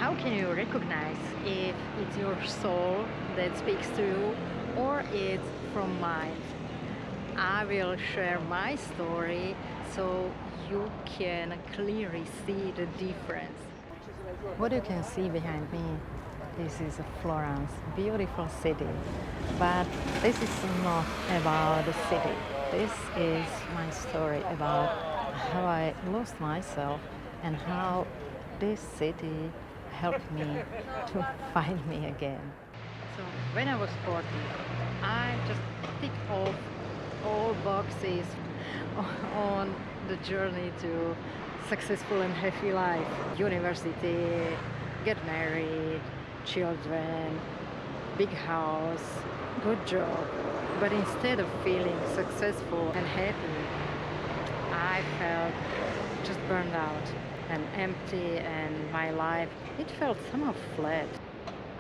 How can you recognize if it's your soul that speaks to you or it's from mind? I will share my story so you can clearly see the difference. What you can see behind me, this is Florence, beautiful city. But this is not about the city. This is my story about how I lost myself and how this city helped me to find me again. So when I was 40, I just ticked off all boxes on the journey to successful and happy life. University, get married, children, big house, good job. But instead of feeling successful and happy, I felt just burned out and empty, and my life, it felt somehow flat.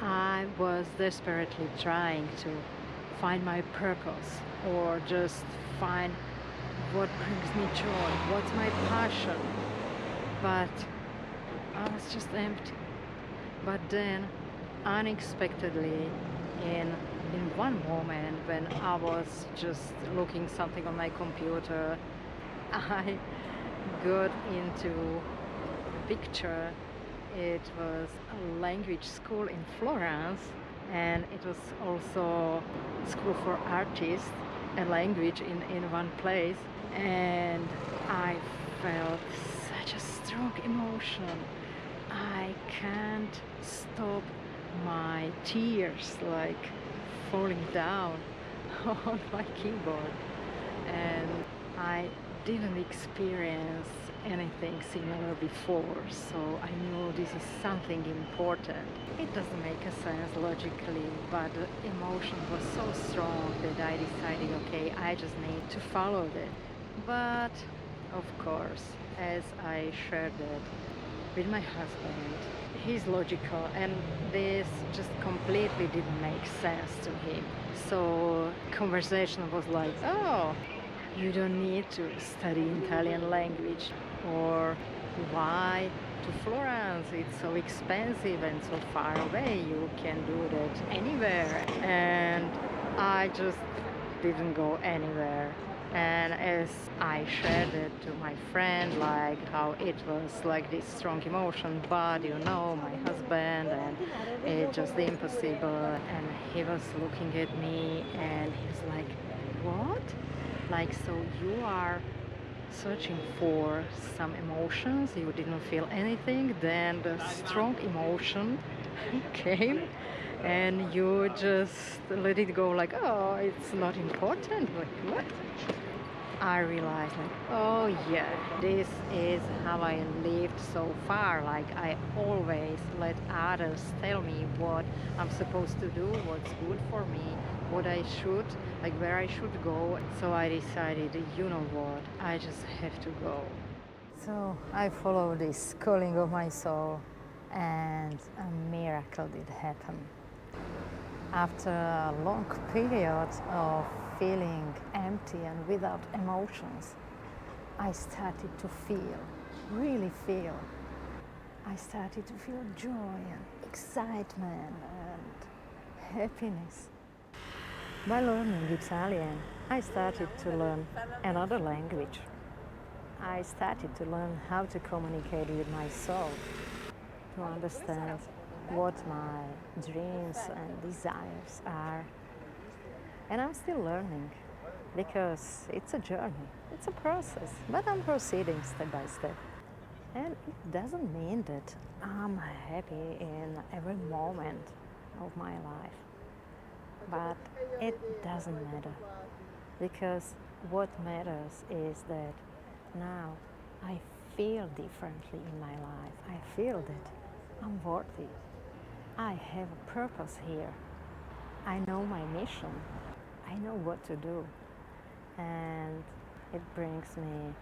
I was desperately trying to find my purpose or just find what brings me joy, what's my passion. But I was just empty. But then, unexpectedly, in in one moment when I was just looking something on my computer, I got into a picture. It was a language school in Florence, and it was also school for artists and language in one place. And I felt such a strong emotion. I can't stop my tears like falling down on my keyboard. And I didn't experience anything similar before, so I knew this is something important. It doesn't make a sense logically, but the emotion was so strong that I decided, okay, I just need to follow it. But of course, as I shared it with my husband, he's logical, and this just completely didn't make sense to him. So conversation was like, oh, you don't need to study Italian language, or why to Florence? It's so expensive and so far away. You can do that anywhere. And I just didn't go anywhere. And as I shared it to my friend, like how it was like this strong emotion, but my husband, and it's just impossible. And he was looking at me and he's like, what? Like, so you are searching for some emotions, you didn't feel anything, then the strong emotion came and you just let it go like, oh, it's not important. Like, what? I realized, like, oh yeah, this is how I lived so far. Like, I always let others tell me what I'm supposed to do, what's good for me, what I should, like, where I should go. So I decided, you know what, I just have to go. So I followed this calling of my soul, and a miracle did happen. After a long period of feeling empty and without emotions, I started to feel, really feel. I started to feel joy and excitement and happiness. By learning Italian, I started to learn another language. I started to learn how to communicate with my soul, to understand what my dreams and desires are. And I'm still learning because it's a journey, it's a process, but I'm proceeding step by step. And it doesn't mean that I'm happy in every moment of my life, but it doesn't matter because what matters is that now I feel differently in my life. I feel that I'm worthy. I have a purpose here. I know my mission. I know what to do. And it brings me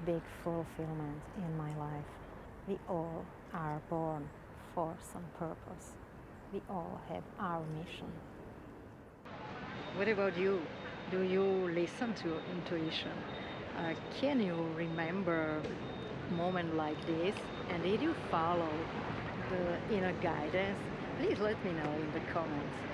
big fulfillment in my life. We all are born for some purpose. We all have our mission. What about you? Do you listen to intuition? Can you remember a moment like this? And did you follow the inner guidance? Please let me know in the comments.